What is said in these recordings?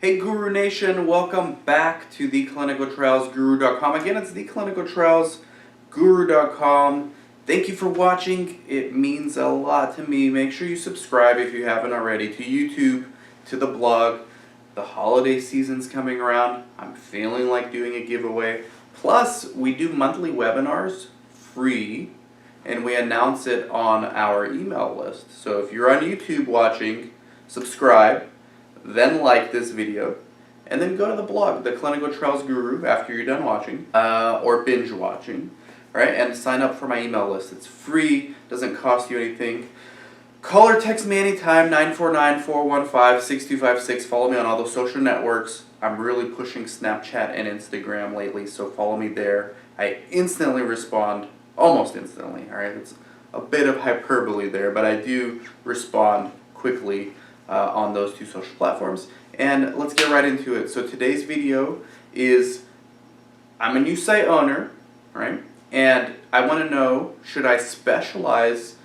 Hey Guru Nation, welcome back to theclinicaltrialsguru.com. Again, it's theclinicaltrialsguru.com. Thank you for watching. It means a lot to me. Make sure you subscribe if you haven't already to YouTube, to the blog. The holiday season's coming around. I'm feeling like doing a giveaway. Plus, we do monthly webinars free, and we announce it on our email list. So if you're on YouTube watching, subscribe. Then like this video, and then go to the blog, The Clinical Trials Guru, after you're done watching, or binge watching, right? And sign up for my email list. It's free, doesn't cost you anything. Call or text me anytime, 949-415-6256. Follow me on all those social networks. I'm really pushing Snapchat and Instagram lately, so follow me there. I instantly respond, almost instantly, all right? It's a bit of hyperbole there, but I do respond quickly on those two social platforms. And let's get right into it. So today's video is, I'm a new site owner, right? And I want to know, should I specialize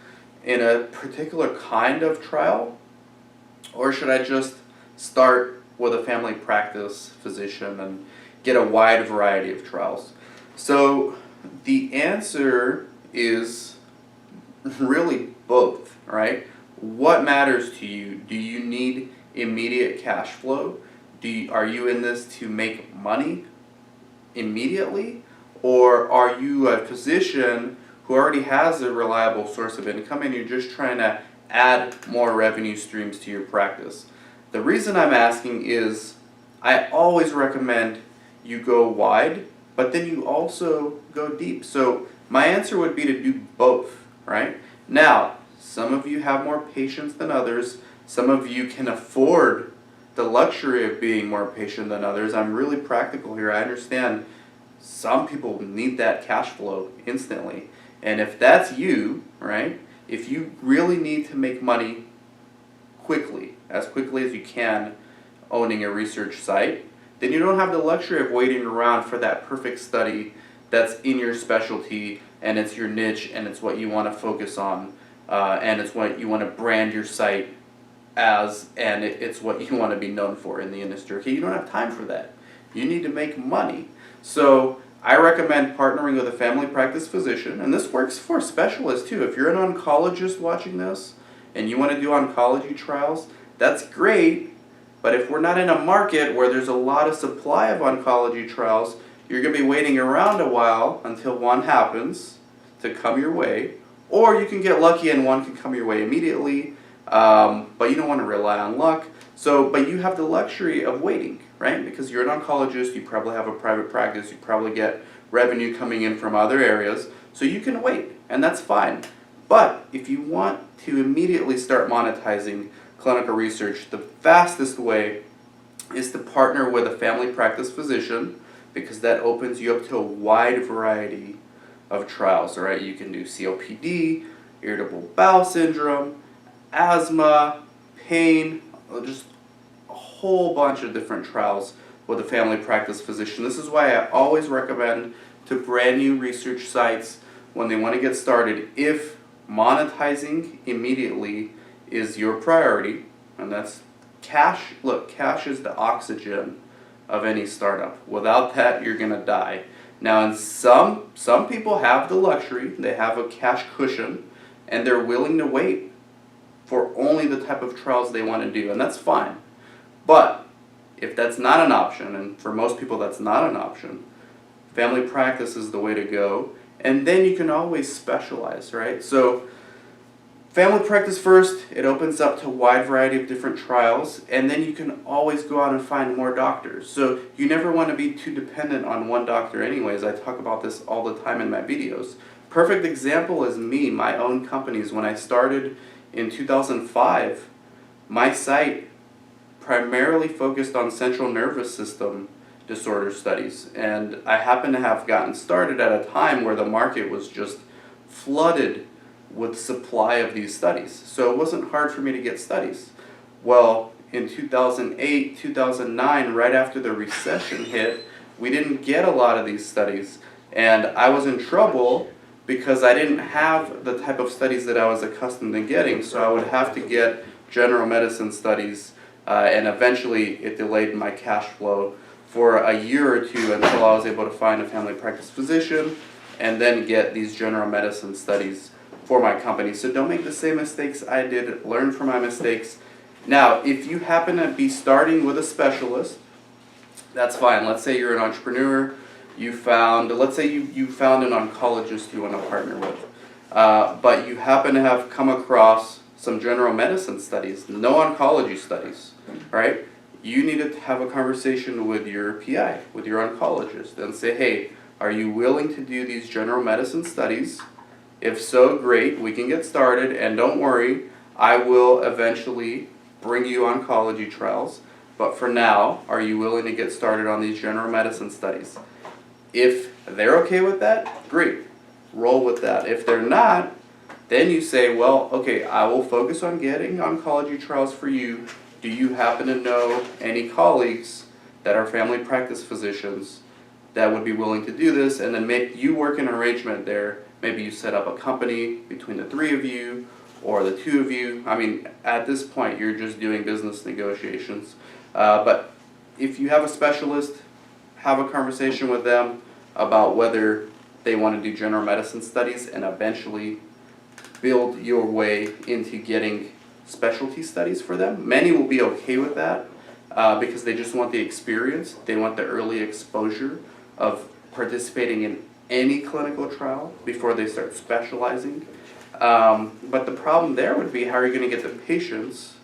in a particular kind of trial, or should I just start with a family practice physician and get a wide variety of trials? So the answer is really both, right? What matters to you? Do you need immediate cash flow? Are you in this to make money immediately? Or are you a physician who already has a reliable source of income and you're just trying to add more revenue streams to your practice? The reason I'm asking is I always recommend you go wide, but then you also go deep. So my answer would be to do both, right? Now, some of you have more patients than others. Some of you can afford the luxury of being more patient than others. I'm really practical here. I understand some people need that cash flow instantly. And if that's you, right, if you really need to make money quickly as you can, owning a research site, then you don't have the luxury of waiting around for that perfect study that's in your specialty and it's your niche and it's what you want to focus on. And it's what you want to brand your site as, and it's what you want to be known for in the industry. Okay, you don't have time for that. You need to make money. So I recommend partnering with a family practice physician, and this works for specialists too. If you're an oncologist watching this and you want to do oncology trials, that's great, but if we're not in a market where there's a lot of supply of oncology trials, you're going to be waiting around a while until one happens to come your way. Or you can get lucky and one can come your way immediately, but you don't want to rely on luck. But you have the luxury of waiting, right? Because you're an oncologist, you probably have a private practice, you probably get revenue coming in from other areas, so you can wait, and that's fine. But if you want to immediately start monetizing clinical research, the fastest way is to partner with a family practice physician, because that opens you up to a wide variety of trials, all right? You can do COPD, irritable bowel syndrome, asthma, pain, just a whole bunch of different trials with a family practice physician. This is why I always recommend to brand new research sites when they want to get started, if monetizing immediately is your priority, and that's cash. Look, cash is the oxygen of any startup. Without that, you're gonna die. Now, and some people have the luxury, they have a cash cushion, and they're willing to wait for only the type of trials they want to do, and that's fine. But if that's not an option, and for most people that's not an option, family practice is the way to go, and then you can always specialize, right? So family practice first, it opens up to a wide variety of different trials, and then you can always go out and find more doctors. So you never want to be too dependent on one doctor anyways. I talk about this all the time in my videos. Perfect example is me, my own companies. When I started in 2005, my site primarily focused on central nervous system disorder studies, and I happen to have gotten started at a time where the market was just flooded with supply of these studies. So it wasn't hard for me to get studies. Well, in 2008, 2009, right after the recession hit, we didn't get a lot of these studies. And I was in trouble because I didn't have the type of studies that I was accustomed to getting. So I would have to get general medicine studies and eventually it delayed my cash flow for a year or two until I was able to find a family practice physician and then get these general medicine studies for my company. So don't make the same mistakes I did, learn from my mistakes. Now, if you happen to be starting with a specialist, that's fine. Let's say you're an entrepreneur, let's say you found an oncologist you want to partner with, but you happen to have come across some general medicine studies, no oncology studies, right? You need to have a conversation with your PI, with your oncologist, and say, hey, are you willing to do these general medicine studies? If so, great, we can get started, and don't worry, I will eventually bring you oncology trials, but for now, are you willing to get started on these general medicine studies? If they're okay with that, great, roll with that. If they're not, then you say, well, okay, I will focus on getting oncology trials for you. Do you happen to know any colleagues that are family practice physicians that would be willing to do this? And then you work an arrangement there. Maybe you set up a company between the three of you or the two of you. I mean, at this point, you're just doing business negotiations. But if you have a specialist, have a conversation with them about whether they want to do general medicine studies and eventually build your way into getting specialty studies for them. Many will be okay with that because they just want the experience. They want the early exposure of participating in any clinical trial before they start specializing. But the problem there would be, how are you going to get the patients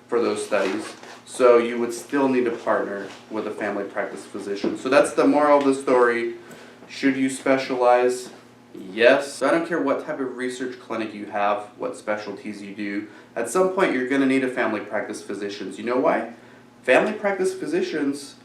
for those studies? So you would still need to partner with a family practice physician. So that's the moral of the story. Should you specialize? Yes. So I don't care what type of research clinic you have, what specialties you do. At some point, you're going to need a family practice physician. You know why? Family practice physicians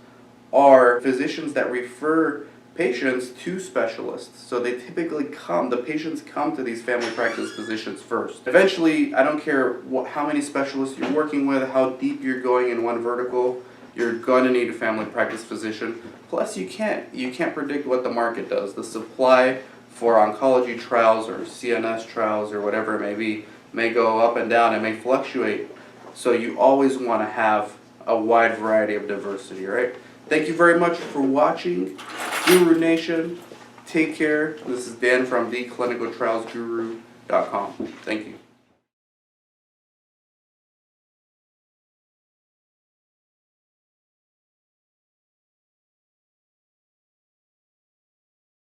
are physicians that refer patients to specialists. So they typically the patients come to these family practice physicians first. Eventually, I don't care how many specialists you're working with, how deep you're going in one vertical, you're going to need a family practice physician. Plus, you can't predict what the market does. The supply for oncology trials or CNS trials or whatever it may be may go up and down, it may fluctuate. So you always want to have a wide variety of diversity, right? Thank you very much for watching, Guru Nation. Take care. This is Dan from theclinicaltrialsguru.com. Thank you.